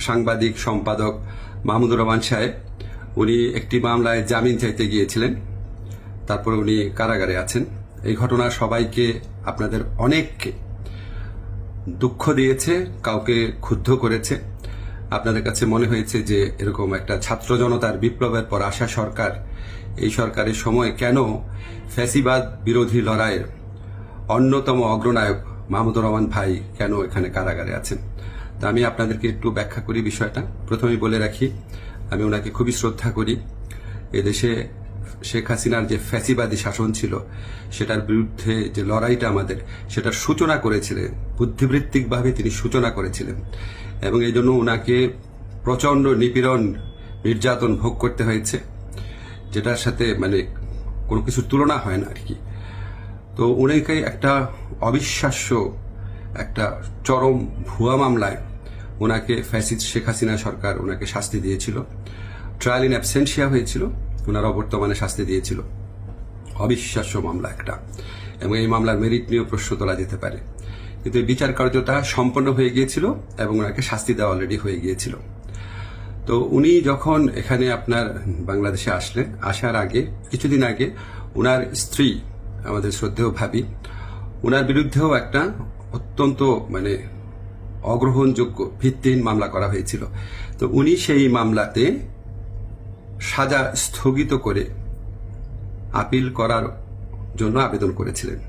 সাংবাদিক সম্পাদক মাহমুদুর রহমান সাহেব, উনি একটি মামলায় জামিন চাইতে গিয়েছিলেন, তারপরে উনি কারাগারে আছেন। এই ঘটনা সবাইকে, আপনাদের অনেককে দুঃখ দিয়েছে, কাউকে ক্ষুব্ধ করেছে। আপনাদের কাছে মনে হয়েছে যে এরকম একটা ছাত্র জনতার বিপ্লবের পর আসা সরকার, এই সরকারের সময় কেন ফ্যাসিবাদ বিরোধী লড়াইয়ের অন্যতম অগ্রনায়ক মাহমুদুর রহমান ভাই কেন এখানে কারাগারে আছেন। তো আমি আপনাদেরকে একটু ব্যাখ্যা করি বিষয়টা। প্রথমেই বলে রাখি, আমি ওনাকে খুবই শ্রদ্ধা করি। এদেশে শেখ হাসিনার যে ফ্যাসিবাদী শাসন ছিল, সেটার বিরুদ্ধে যে লড়াইটা আমাদের, সেটার সূচনা করেছিলেন, বুদ্ধিবৃত্তিকভাবে তিনি সূচনা করেছিলেন, এবং এই জন্য ওনাকে প্রচন্ড নিপীড়ন, নির্যাতন ভোগ করতে হয়েছে, যেটার সাথে মানে কোনো কিছুর তুলনা হয় না আর কি। তো উনাকে একটা অবিশ্বাস্য, একটা চরম ভুয়া মামলায় ওনাকে ফ্যাসিস্ট শেখ হাসিনা সরকার ওনাকে শাস্তি দিয়েছিল। ট্রায়াল ইন অ্যাবসেন্সিয়া হয়েছিল, ওনার অবর্তমানে শাস্তি দিয়েছিল। অবিশ্বাস্য মামলা একটা, এবং এই মামলার মেরিট নিয়েও প্রশ্ন তোলা যেতে পারে, কিন্তু এই বিচার কার্যটা সম্পন্ন হয়ে গিয়েছিল এবং ওনাকে শাস্তি দেওয়া অলরেডি হয়ে গিয়েছিল। তো উনি যখন এখানে আপনার বাংলাদেশে আসার আগে, কিছুদিন আগে ওনার স্ত্রী, আমাদের শ্রদ্ধেয় ভাবি, ওনার বিরুদ্ধেও একটা অত্যন্ত মানে অগ্রহণযোগ্য ভিত্তিহীন মামলা করা হয়েছিল। তো উনি সেই মামলাতে সাজা স্থগিত করে আপিল করার জন্য আবেদন করেছিলেন।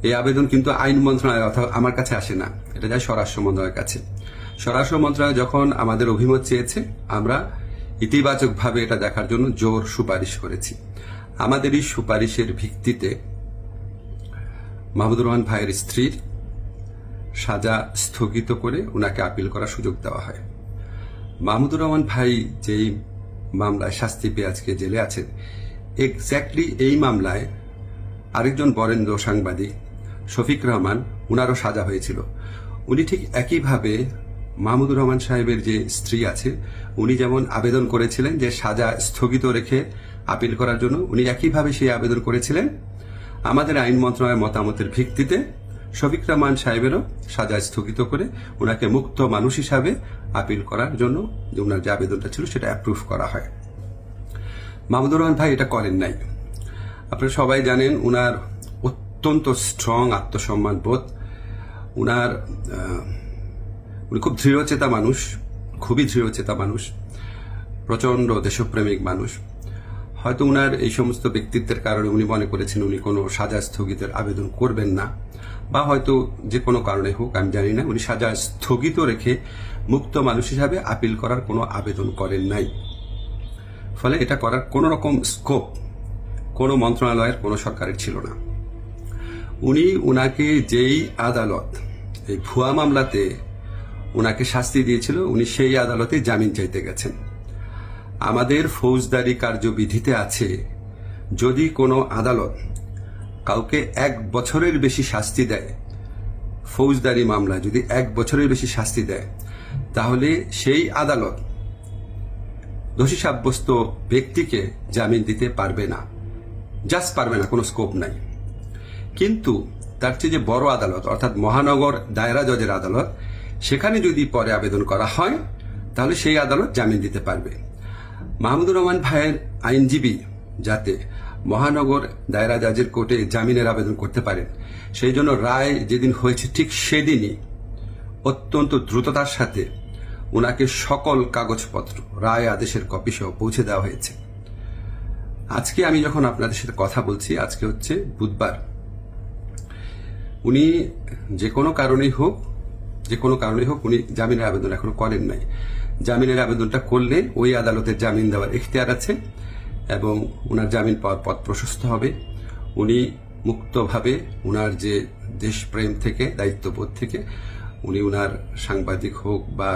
এই আবেদন কিন্তু আইন মন্ত্রণালয় অথবা আমার কাছে আসে না, এটা যায় স্বরাষ্ট্র মন্ত্রণালয়ের কাছে। স্বরাষ্ট্র মন্ত্রণালয় যখন আমাদের অভিমত চেয়েছে, আমরা ইতিবাচকভাবে এটা দেখার জন্য জোর সুপারিশ করেছি। আমাদের এই সুপারিশের ভিত্তিতে মাহমুদুর রহমান ভাইয়ের স্ত্রীর সাজা স্থগিত করে ওনাকে আপিল করার সুযোগ দেওয়া হয়। মাহমুদুর রহমান ভাই যেই মামলায় শাস্তি পেয়ে আজকে জেলে আছেন, এক্স্যাক্টলি এই মামলায় আরেকজন বরেন্দ্র সাংবাদিক শফিক রহমান, উনারও সাজা হয়েছিল। উনি ঠিক একইভাবে মাহমুদুর রহমান সাহেবের যে স্ত্রী আছে, উনি যেমন আবেদন করেছিলেন যে সাজা স্থগিত রেখে আপিল করার জন্য, উনি একইভাবে সেই আবেদন করেছিলেন। আমাদের আইন মন্ত্রণালয়ের মতামতের ভিত্তিতে শফিক রহমান সাহেবেরও সাজা স্থগিত করে ওনাকে মুক্ত মানুষ হিসাবে আপিল করার জন্য যে ওনার যে আবেদনটা ছিল সেটা অ্যাপ্রুভ করা হয়। মাহমুদুর রহমান ভাই এটা করেন নাই। আপনারা সবাই জানেন উনার অত্যন্ত স্ট্রং আত্মসম্মান বোধ, উনি খুব দৃঢ়চেতা মানুষ, খুবই দৃঢ়চেতা মানুষ, প্রচন্ড দেশপ্রেমিক মানুষ। হয়তো উনার এই সমস্ত ব্যক্তিত্বের কারণে উনি মনে করেছেন উনি কোনো সাজা স্থগিতের আবেদন করবেন না, বা হয়তো যে কোনো কারণে হোক, আমি জানি না, উনি সাজা স্থগিত রেখে মুক্ত মানুষ হিসাবে আপিল করার কোনো আবেদন করেন নাই। ফলে এটা করার কোনো রকম স্কোপ কোনো মন্ত্রণালয়ের, কোনো সরকারের ছিল না। উনাকে যেই আদালত এই ভুয়া মামলাতে উনাকে শাস্তি দিয়েছিল, উনি সেই আদালতে জামিন চাইতে গেছেন। আমাদের ফৌজদারি কার্যবিধিতে আছে, যদি কোনো আদালত কাউকে 1 বছরের বেশি শাস্তি দেয়, ফৌজদারি মামলা যদি 1 বছরের বেশি শাস্তি দেয়, তাহলে সেই আদালত দোষী সাব্যস্ত ব্যক্তিকে জামিন দিতে পারবে না, জাস্ট পারবে না, কোনো স্কোপ নাই। কিন্তু তার চেয়ে যে বড় আদালত, অর্থাৎ মহানগর দায়রা জজের আদালত, সেখানে যদি পরে আবেদন করা হয়, তাহলে সেই আদালত জামিন দিতে পারবে। মাহমুদুর রহমান ভাইয়ের আইনজীবী যাতে মহানগর দায়রা জজের কোর্টে জামিনের আবেদন করতে পারেন, সেই জন্য রায় যেদিন হয়েছে ঠিক সেদিনই অত্যন্ত দ্রুততার সাথে ওনাকে সকল কাগজপত্র, রায় আদেশের কপি সহ পৌঁছে দেওয়া হয়েছে। আজকে আমি যখন আপনাদের সাথে কথা বলছি, আজকে হচ্ছে বুধবার, উনি যে কোনো কারণেই হোক উনি জামিনের আবেদন এখনো করেন নাই। জামিনের আবেদনটা করলে ওই আদালতের জামিন দেওয়ার এখতিয়ার আছে এবং ওনার জামিন পাওয়ার পথ প্রশস্ত হবে। উনি মুক্তভাবে ওনার যে দেশপ্রেম থেকে, দায়িত্ববোধ থেকে, উনি ওনার সাংবাদিক হোক বা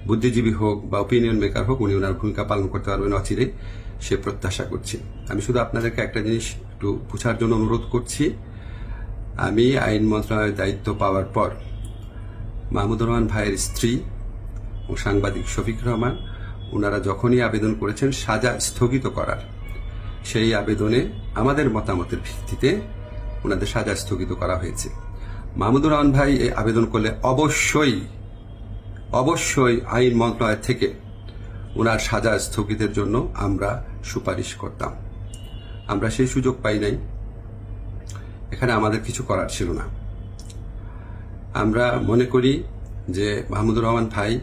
বুদ্ধিজীবী হোক বা ওপিনিয়ন মেকার হোক, উনি ওনার ভূমিকা পালন করতে পারবেন অচিরেই, সে প্রত্যাশা করছি। আমি শুধু আপনাদেরকে একটা জিনিস একটু বোঝার জন্য অনুরোধ করছি। আমি আইন মন্ত্রণালয়ের দায়িত্ব পাওয়ার পর মাহমুদুর রহমান ভাইয়ের স্ত্রী ও সাংবাদিক শফিক রহমান, ওনারা যখনই আবেদন করেছেন সাজা স্থগিত করার, সেই আবেদনে আমাদের মতামতের ভিত্তিতে ওনাদের সাজা স্থগিত করা হয়েছে। মাহমুদুর রহমান ভাই এই আবেদন করলে অবশ্যই অবশ্যই আইন মন্ত্রণালয় থেকে ওনার সাজা স্থগিতের জন্য আমরা সুপারিশ করতাম। আমরা সেই সুযোগ পাই নাই, এখানে আমাদের কিছু করার ছিল না। আমরা মনে করি যে মাহমুদুর রহমান ভাই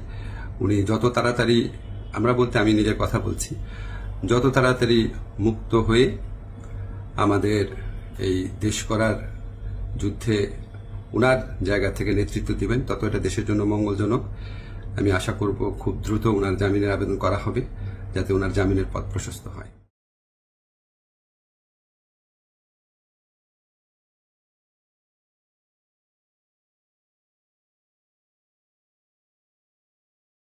উনি যত তাড়াতাড়ি, আমরা বলতে আমি নিজের কথা বলছি, যত তাড়াতাড়ি মুক্ত হয়ে আমাদের এই দেশ করার যুদ্ধে উনার জায়গা থেকে নেতৃত্ব দিবেন, তত এটা দেশের জন্য মঙ্গলজনক। আমি আশা করব খুব দ্রুত উনার জামিনের আবেদন করা হবে, যাতে উনার জামিনের পথ প্রশস্ত হয়।